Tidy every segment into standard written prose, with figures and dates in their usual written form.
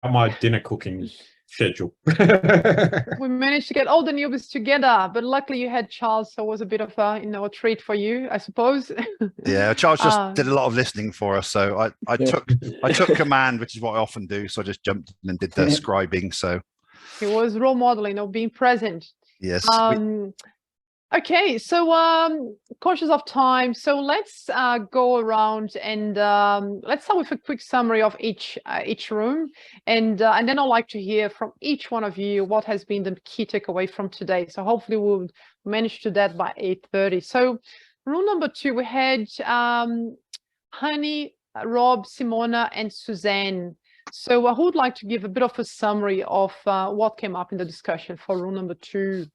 my dinner cooking schedule. We managed to get all the newbies together, but luckily you had Charles, so it was a bit of a, a treat for you, I suppose. Yeah, Charles just did a lot of listening for us, so I took command, which is what I often do. So I just jumped in and did the scribing. So it was role modeling, being present. Yes. Okay, so cautious of time, so let's go around and let's start with a quick summary of each room, and then I'd like to hear from each one of you what has been the key takeaway from today. So hopefully we'll manage to do that by 8:30. So room number 2, we had Honey, Rob, Simona, and Suzanne. So who would like to give a bit of a summary of what came up in the discussion for room number 2?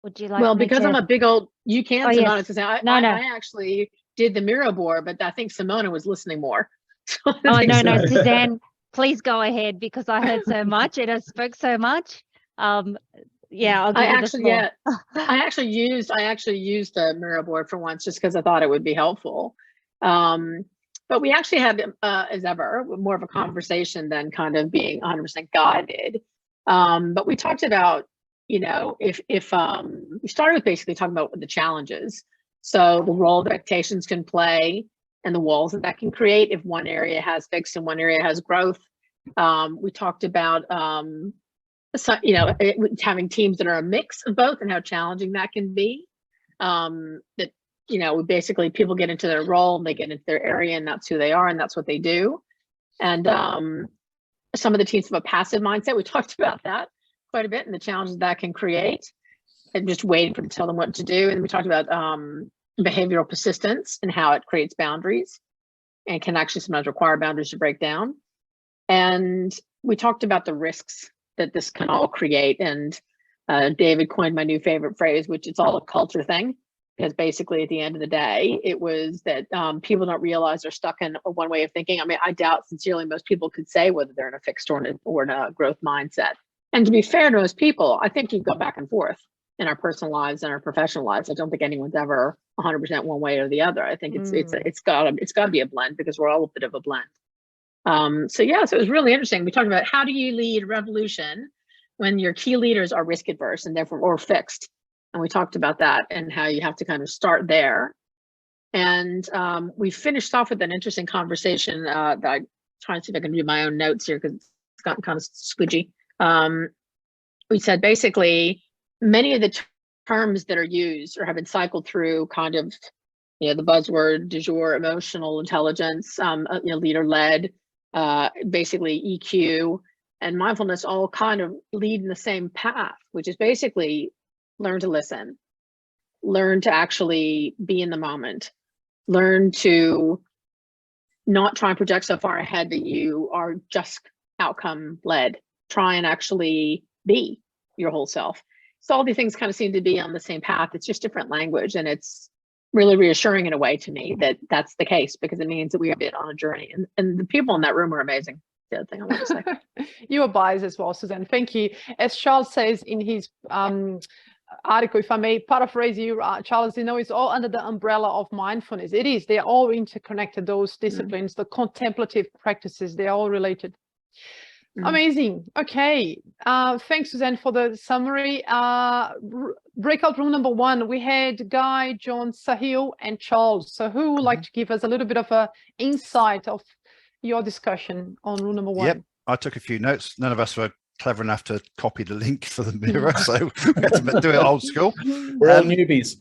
Would you like? Well, because I'm a big old, you can, Simona. Yes. To say, I actually did the mirror board, but I think Simona was listening more. So no, Suzanne, please go ahead, because I heard so much and I spoke so much. Yeah, I'll give you the floor. I actually used the mirror board for once, just because I thought it would be helpful. But we actually had, as ever, more of a conversation than kind of being 100% guided. But we talked about, if we started with basically talking about the challenges, so the role that expectations can play and the walls that can create if one area has fixed and one area has growth. We talked about having teams that are a mix of both and how challenging that can be. That basically people get into their role and they get into their area, and that's who they are and that's what they do. And some of the teams have a passive mindset. We talked about that quite a bit and the challenges that can create, and just waiting to tell them what to do. And we talked about behavioral persistence and how it creates boundaries and can actually sometimes require boundaries to break down. And we talked about the risks that this can all create. And David coined my new favorite phrase, which it's all a culture thing, because basically at the end of the day, it was that people don't realize they're stuck in one way of thinking. I mean, I doubt sincerely most people could say whether they're in a fixed or in a growth mindset. And to be fair to most people, I think you go back and forth in our personal lives and our professional lives. I don't think anyone's ever 100% one way or the other. I think it's got to be a blend, because we're all a bit of a blend. So it was really interesting. We talked about how do you lead revolution when your key leaders are risk adverse and therefore or fixed. And we talked about that and how you have to kind of start there. And we finished off with an interesting conversation that I'm trying to see if I can do my own notes here, because it's gotten kind of squidgy. We said basically many of the terms that are used or have been cycled through kind of, the buzzword du jour, emotional intelligence, leader-led, basically EQ and mindfulness all kind of lead in the same path, which is basically learn to listen, learn to actually be in the moment, learn to not try and project so far ahead that you are just outcome led. Try and actually be your whole self. So all these things kind of seem to be on the same path. It's just different language, and it's really reassuring in a way to me that that's the case, because it means that we are on a journey, and the people in that room are amazing. The other thing I want to say. You are biased as well, Suzanne. Thank you. As Charles says in his article, if I may paraphrase you, Charles, it's all under the umbrella of mindfulness. It is. They're all interconnected, those disciplines, the contemplative practices, they're all related. Amazing. Okay. Thanks, Suzanne, for the summary. Breakout room number 1, we had Guy, John, Sahil, and Charles. So who would like to give us a little bit of an insight of your discussion on room number 1? Yep. I took a few notes. None of us were clever enough to copy the link for the mirror, so we had to do it old school. We're all newbies.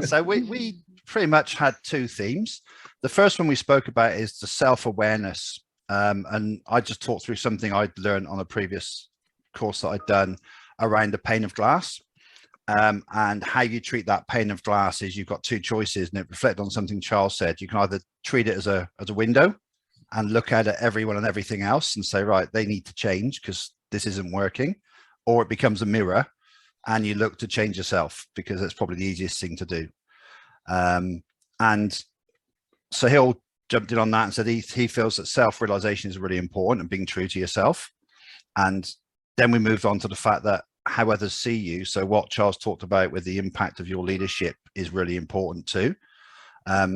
So we pretty much had 2 themes. The first one we spoke about is the self-awareness. And I just talked through something I'd learned on a previous course that I'd done around the pane of glass. And how you treat that pane of glass is you've got 2 choices, and it reflected on something Charles said. You can either treat it as a window and look at everyone and everything else and say, right, they need to change because this isn't working, or it becomes a mirror and you look to change yourself, because it's probably the easiest thing to do. And Sahil jumped in on that and said he feels that self-realization is really important and being true to yourself. And then we moved on to the fact that how others see you. So what Charles talked about with the impact of your leadership is really important too.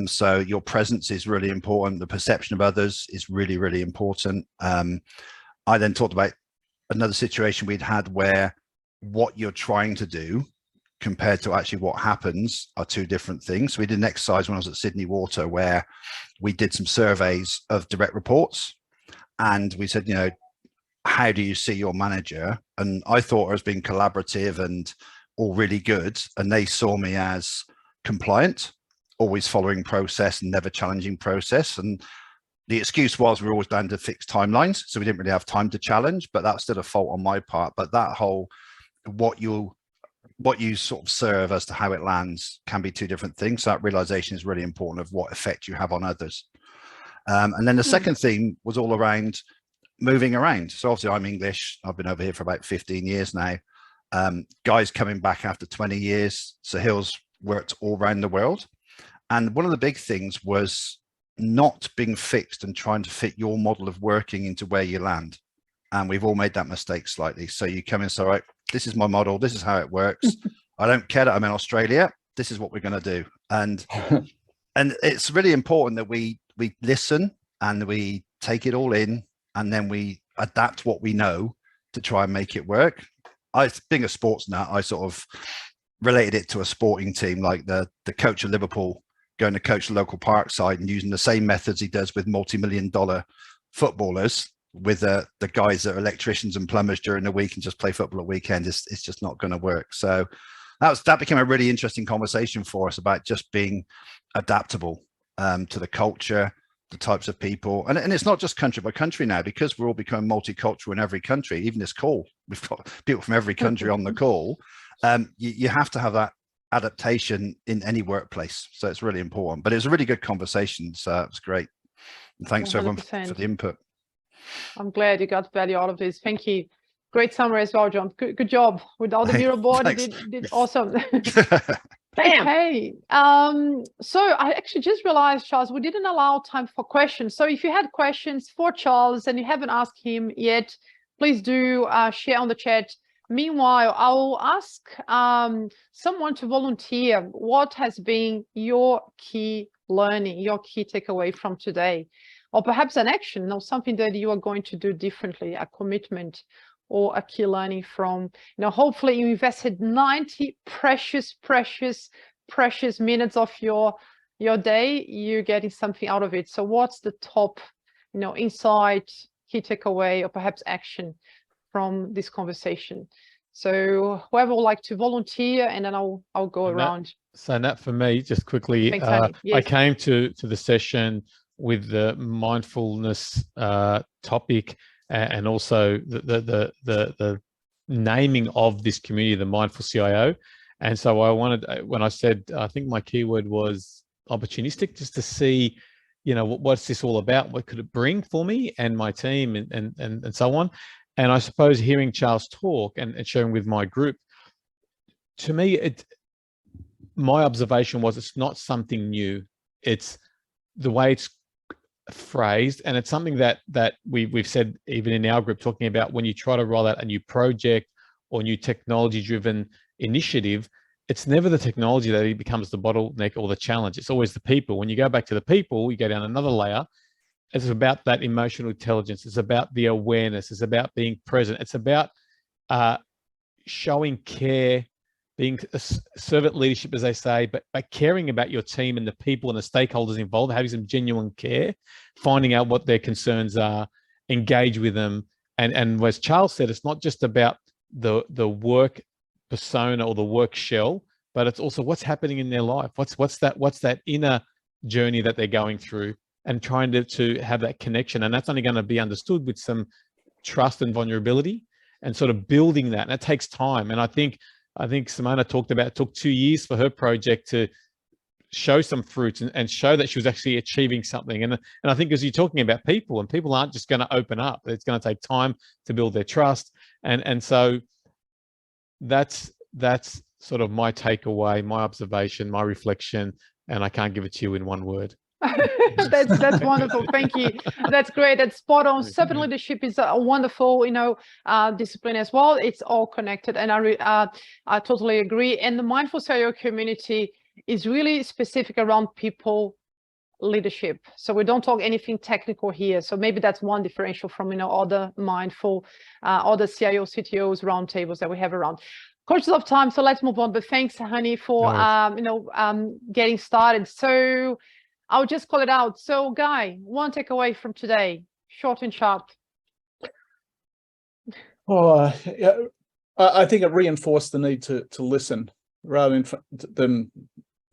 So your presence is really important. The perception of others is really, really important. I then talked about another situation we'd had where what you're trying to do compared to actually what happens are two different things. So we did an exercise when I was at Sydney Water where we did some surveys of direct reports, and we said, you know, how do you see your manager? And I thought I was being collaborative and all really good, and they saw me as compliant, always following process and never challenging process. And the excuse was we're always down to fixed timelines, so we didn't really have time to challenge, but that's still a fault on my part. But that whole what you sort of serve as to how it lands can be two different things. So that realization is really important of what effect you have on others. And then the second theme was all around moving around. So obviously I'm English. I've been over here for about 15 years now. Guys coming back after 20 years. Sahil's worked all around the world. And one of the big things was not being fixed and trying to fit your model of working into where you land. And we've all made that mistake slightly. So you come in and say, all right, this is my model. This is how it works. I don't care that I'm in Australia. This is what we're going to do. And it's really important that we listen and we take it all in, and then we adapt what we know to try and make it work. Being a sports nut, I sort of related it to a sporting team, like the coach of Liverpool going to coach the local park side and using the same methods he does with multi-million-dollar footballers with the guys that are electricians and plumbers during the week and just play football at weekend. It's just not going to work. So that became a really interesting conversation for us about just being adaptable to the culture, the types of people. And it's not just country by country now, because we're all becoming multicultural in every country. Even this call, we've got people from every country on the call. You have to have that adaptation in any workplace. So it's really important. But it was a really good conversation. So it was great. And thanks 100%. everyone for the input. I'm glad you got value out of this. Thank you. Great summary as well, John. Good job with all the Miro board. You did awesome. Okay. So I actually just realized, Charles, we didn't allow time for questions. So if you had questions for Charles and you haven't asked him yet, please do share on the chat. Meanwhile, I'll ask someone to volunteer. What has been your key learning, your key takeaway from today? Or perhaps an action, or something that you are going to do differently, a commitment or a key learning from, hopefully you invested 90 precious minutes of your day, you're getting something out of it. So what's the top, insight, key takeaway, or perhaps action from this conversation? So whoever would like to volunteer, and then I'll go around. So Nat, for me, just quickly, Thanks, yes. I came to the session with the mindfulness topic, and also the naming of this community, the Mindful CIO. And so I wanted, when I said, I think my keyword was opportunistic, just to see, what's this all about? What could it bring for me and my team and so on? And I suppose hearing Charles talk and sharing with my group, to me, my observation was it's not something new. It's the way it's phrased, and it's something that we've said even in our group, talking about when you try to roll out a new project or new technology-driven initiative, it's never the technology that becomes the bottleneck or the challenge. It's always the people. When you go back to the people, you go down another layer. It's about that emotional intelligence. It's about the awareness. It's about being present. It's about showing care, being a servant leadership, as they say, but caring about your team and the people and the stakeholders involved, having some genuine care, finding out what their concerns are, engage with them. And as Charles said, it's not just about the work persona or the work shell, but it's also what's happening in their life. What's that inner journey that they're going through, and trying to have that connection. And that's only going to be understood with some trust and vulnerability, and sort of building that. And it takes time. And I think Simona talked about, it took 2 years for her project to show some fruits and show that she was actually achieving something. And I think, as you're talking about people, and people aren't just going to open up, it's going to take time to build their trust. And so that's sort of my takeaway, my observation, my reflection, and I can't give it to you in one word. That's wonderful. Thank you. That's great. That's spot on. Servant leadership is a wonderful, discipline as well. It's all connected, and I totally agree. And the Mindful CIO community is really specific around people leadership. So we don't talk anything technical here. So maybe that's one differential from, you know, other mindful, other CIO, CTOs roundtables that we have around. Conscious of time, so let's move on. But thanks, Hani, for you know, getting started. So I'll just call it out. So, Guy, one takeaway from today, short and sharp. Oh, yeah, I think it reinforced the need to listen rather than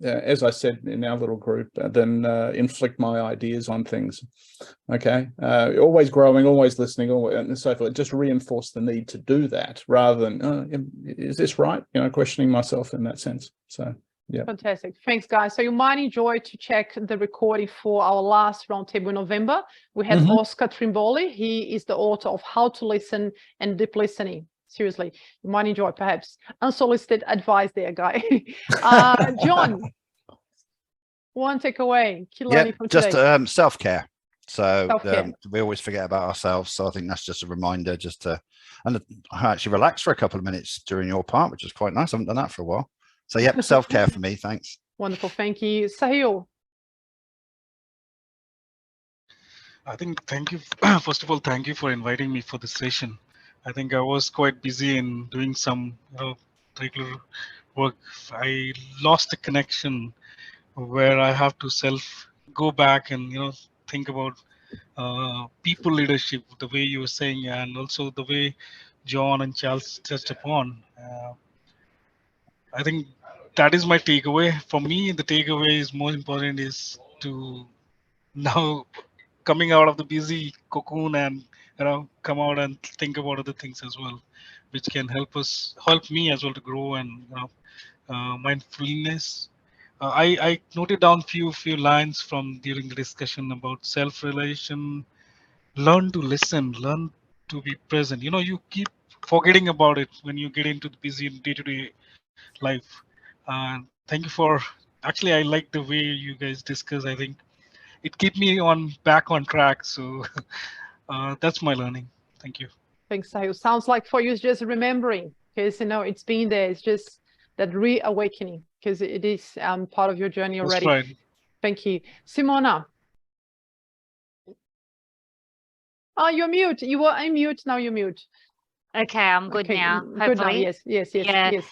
as I said in our little group, than inflict my ideas on things. Okay, always growing, always listening, and so forth. It just reinforced the need to do that rather than is this right? You know, questioning myself in that sense. So. Yeah. Fantastic. Thanks, guys. So you might enjoy to check the recording for our last roundtable in November. We had Oscar Trimboli. He is the author of How to Listen and Deep Listening. Seriously, you might enjoy perhaps unsolicited advice there, Guy. John, one takeaway. Just self-care. So we always forget about ourselves. So I think that's just a reminder just to, and I actually relax for a couple of minutes during your part, which is quite nice. I haven't done that for a while. So yeah, self-care for me. Thanks. Wonderful. Thank you. Sahil. I think, thank you. First of all, thank you for inviting me for this session. I think I was quite busy in doing some regular work. I lost the connection where I have to go back and think about people leadership, the way you were saying, and also the way John and Charles touched upon. I think that is my takeaway. For me, the takeaway is more important is to now coming out of the busy cocoon and come out and think about other things as well, which can help me as well to grow and mindfulness. I noted down few lines from during the discussion about self-realization. Learn to listen, learn to be present. You keep forgetting about it when you get into the busy day-to-day life. Thank you for, actually, I like the way you guys discuss. I think it keep me back on track. So that's my learning. Thank you. Thanks, Sahil. Sounds like for you it's just remembering, because it's been there. It's just that reawakening, because it is part of your journey already. That's right. Thank you. Simona. Oh, you're mute. You were unmute, now you're mute. Okay, I'm good now. Hopefully. Good now. Yes.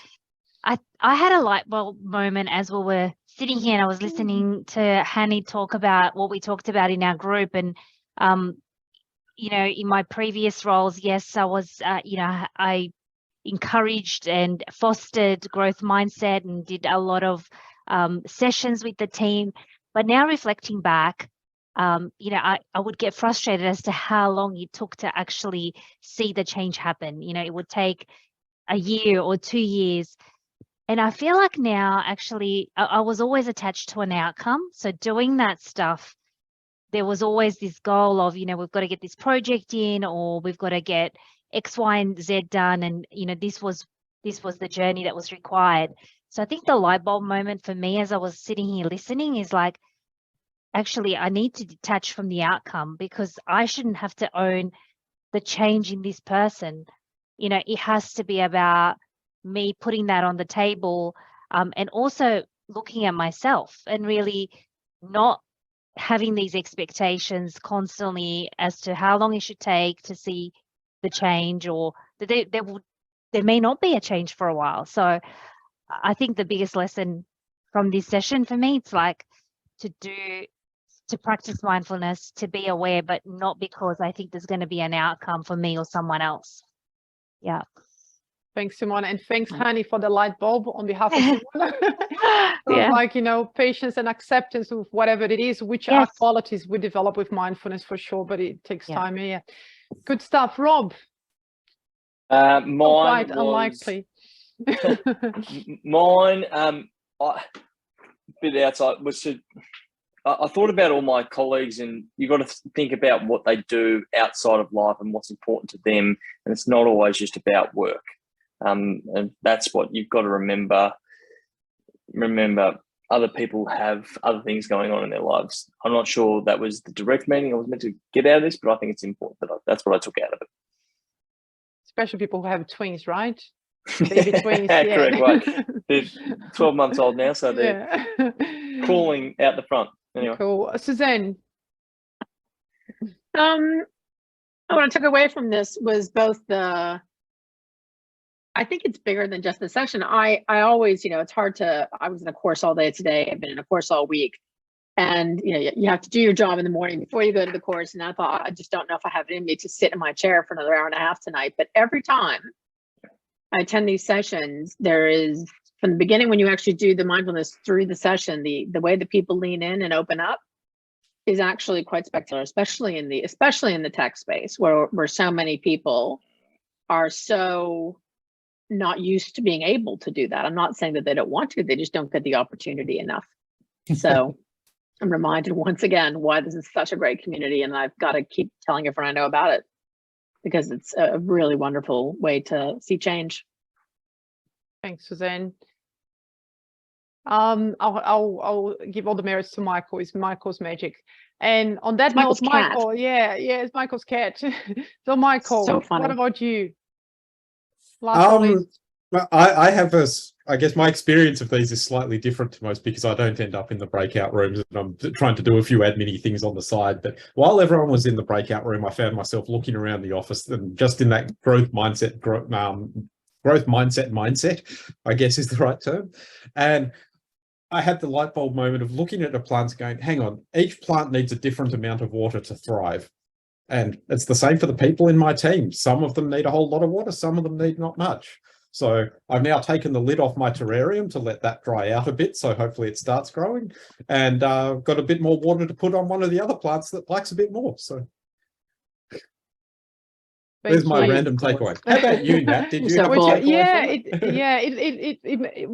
I had a light bulb moment as we were sitting here and I was listening to Hani talk about what we talked about in our group. And, in my previous roles, yes, I was, I encouraged and fostered growth mindset and did a lot of sessions with the team. But now reflecting back, I would get frustrated as to how long it took to actually see the change happen. It would take a year or 2 years. And I feel like now, actually, I was always attached to an outcome. So doing that stuff, there was always this goal of, we've got to get this project in, or we've got to get X, Y, and Z done. And, this was the journey that was required. So I think the light bulb moment for me as I was sitting here listening is like, actually, I need to detach from the outcome, because I shouldn't have to own the change in this person. It has to be about me putting that on the table, and also looking at myself and really not having these expectations constantly as to how long it should take to see the change, or that there may not be a change for a while. So I think the biggest lesson from this session for me, it's like to practice mindfulness, to be aware, but not because I think there's going to be an outcome for me or someone else. Yeah. Thanks, Simona, and thanks, Hani, for the light bulb on behalf of Simona. Like, patience and acceptance of whatever it is, which are qualities we develop with mindfulness for sure, but it takes time. Yeah. Good stuff. Rob. Mine quite unlikely. Mine, a bit outside, was to, I thought about all my colleagues, and you've got to think about what they do outside of life and what's important to them. And it's not always just about work. And that's what you've got to remember. Remember, other people have other things going on in their lives. I'm not sure that was the direct meaning I was meant to get out of this, but I think it's important that that's what I took out of it. Especially people who have twins, right? Baby twins, yeah. Correct. Right. They're 12 months old now, so they're crawling out the front. Anyway. Cool. Suzanne. What I took away from this was both I think it's bigger than just the session. I always, it's hard to, I was in a course all day today. I've been in a course all week. And, you have to do your job in the morning before you go to the course. And I thought, I just don't know if I have it in me to sit in my chair for another hour and a half tonight. But every time I attend these sessions, there is, from the beginning, when you actually do the mindfulness through the session, the way that people lean in and open up is actually quite spectacular, especially in the tech space where so many people are so not used to being able to do that. I'm not saying that they don't want to, they just don't get the opportunity enough. So I'm reminded once again why this is such a great community, and I've got to keep telling everyone I know about it because it's a really wonderful way to see change. Thanks, Suzanne. I'll give all the merits to Michael. It's Michael's magic. And on that note, Michael, yeah, it's Michael's cat. So Michael, so funny. What about you? Well, I have I guess my experience of these is slightly different to most because I don't end up in the breakout rooms and I'm trying to do a few admin-y things on the side. But while everyone was in the breakout room, I found myself looking around the office and just in that growth mindset, I guess is the right term. And I had the light bulb moment of looking at a plant going, hang on, each plant needs a different amount of water to thrive. And it's the same for the people in my team. Some of them need a whole lot of water, some of them need not much. So I've now taken the lid off my terrarium to let that dry out a bit. So hopefully it starts growing, and got a bit more water to put on one of the other plants that likes a bit more. So there's my random takeaway. How about you, Nat? Did you have a takeaway?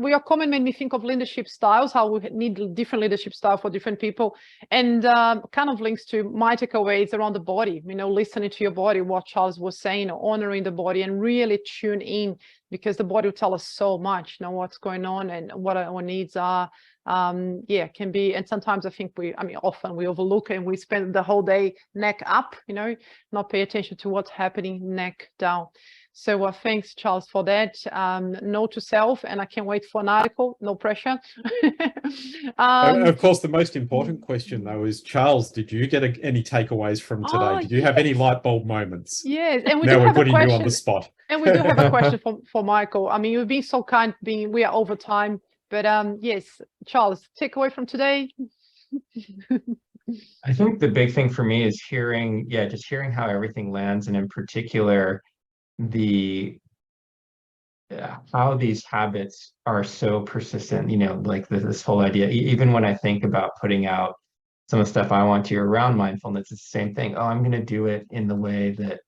Your comment made me think of leadership styles, how we need different leadership style for different people, and kind of links to my takeaways around the body. Listening to your body, what Charles was saying, honoring the body, and really tune in because the body will tell us so much. What's going on and what our needs are. Can be, and sometimes I think often we overlook and we spend the whole day neck up, not pay attention to what's happening neck down. So thanks, Charles, for that. Note to self, and I can't wait for an article, no pressure. Of course, the most important question though is, Charles, did you get any takeaways from today? Did you have any light bulb moments? Yes, and we now do we're have putting a question. You on the spot. And we do have a question for Michael. You've been so kind, we are over time. But yes, Charles, takeaway from today. I think the big thing for me is hearing how everything lands, and in particular, how these habits are so persistent. Like this whole idea. Even when I think about putting out some of the stuff I want to around mindfulness, it's the same thing. Oh, I'm going to do it in the way that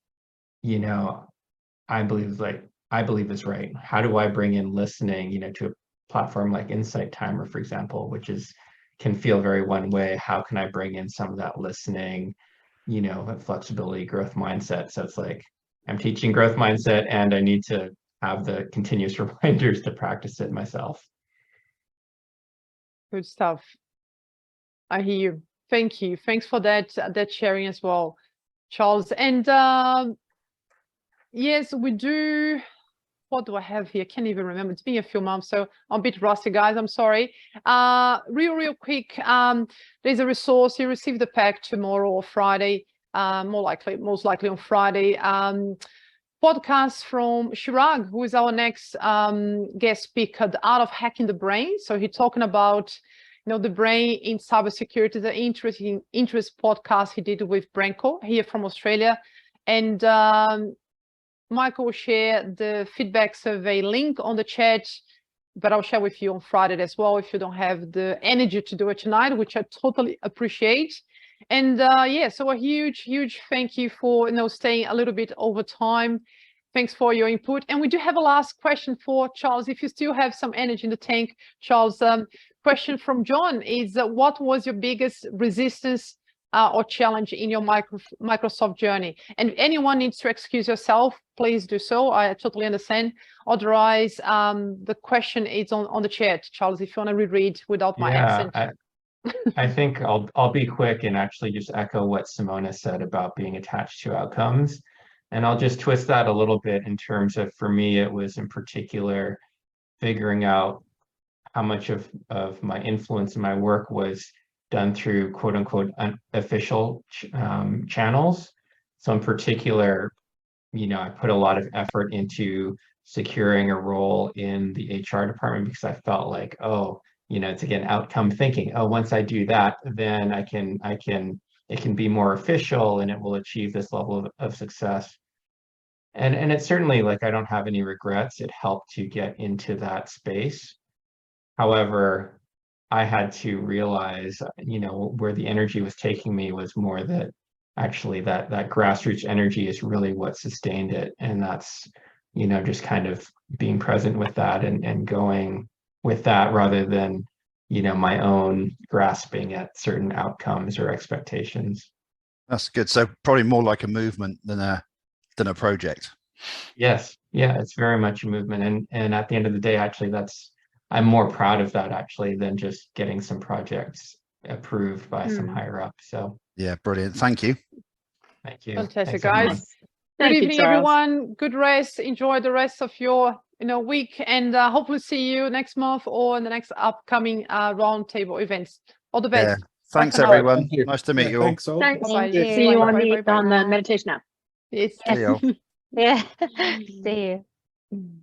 I believe is right. How do I bring in listening? To a platform like Insight Timer, for example, which can feel very one way. How can I bring in some of that listening, flexibility, growth mindset? So it's like I'm teaching growth mindset and I need to have the continuous reminders to practice it myself. Good stuff. I hear you. Thank you. Thanks for that sharing as well, Charles. And yes, we do. What do I have here? Can't even remember. It's been a few months, so I'm a bit rusty, guys. I'm sorry. Real quick. There's a resource. You receive the pack tomorrow or Friday. Most likely on Friday. Podcast from Chirag, who is our next guest speaker, The Art of Hacking the Brain. So he's talking about the brain in cybersecurity. The interesting podcast he did with Branko here from Australia, and Michael will share the feedback survey link on the chat, but I'll share with you on Friday as well if you don't have the energy to do it tonight, which I totally appreciate. And so a huge thank you for staying a little bit over time. Thanks for your input. And we do have a last question for Charles. If you still have some energy in the tank, Charles, question from John is, what was your biggest resistance or challenge in your Microsoft journey? And if anyone needs to excuse yourself, please do so. I totally understand. Otherwise, the question is on the chat. Charles, if you want to reread without my accent. I think I'll be quick and actually just echo what Simona said about being attached to outcomes. And I'll just twist that a little bit in terms of, for me, it was in particular figuring out how much of my influence in my work was done through quote unquote unofficial channels. So in particular, I put a lot of effort into securing a role in the HR department because I felt like, oh, it's again outcome thinking. Oh, once I do that, then it can be more official and it will achieve this level of success. And it's certainly, like, I don't have any regrets. It helped to get into that space. However, I had to realize, where the energy was taking me was more that actually that grassroots energy is really what sustained it. And that's, just kind of being present with that and going with that rather than, my own grasping at certain outcomes or expectations. That's good. So probably more like a movement than a project. Yes. Yeah, it's very much a movement. And at the end of the day, actually, I'm more proud of that actually than just getting some projects approved by some higher up. So yeah, brilliant. Thank you. Thank you. Fantastic, Thanks, everyone. guys. Thank Good you, evening, Charles. everyone. Good rest. Enjoy the rest of your week, and hopefully see you next month or in the next upcoming roundtable events. All the best. Yeah. Thanks, Bye for now. everyone. Thank you. Nice to meet you all. Thanks all. Thanks. Bye-bye. Thank See you you. on Bye, the bye, bye. on the meditation app. Yes. See you all. Yeah. See you.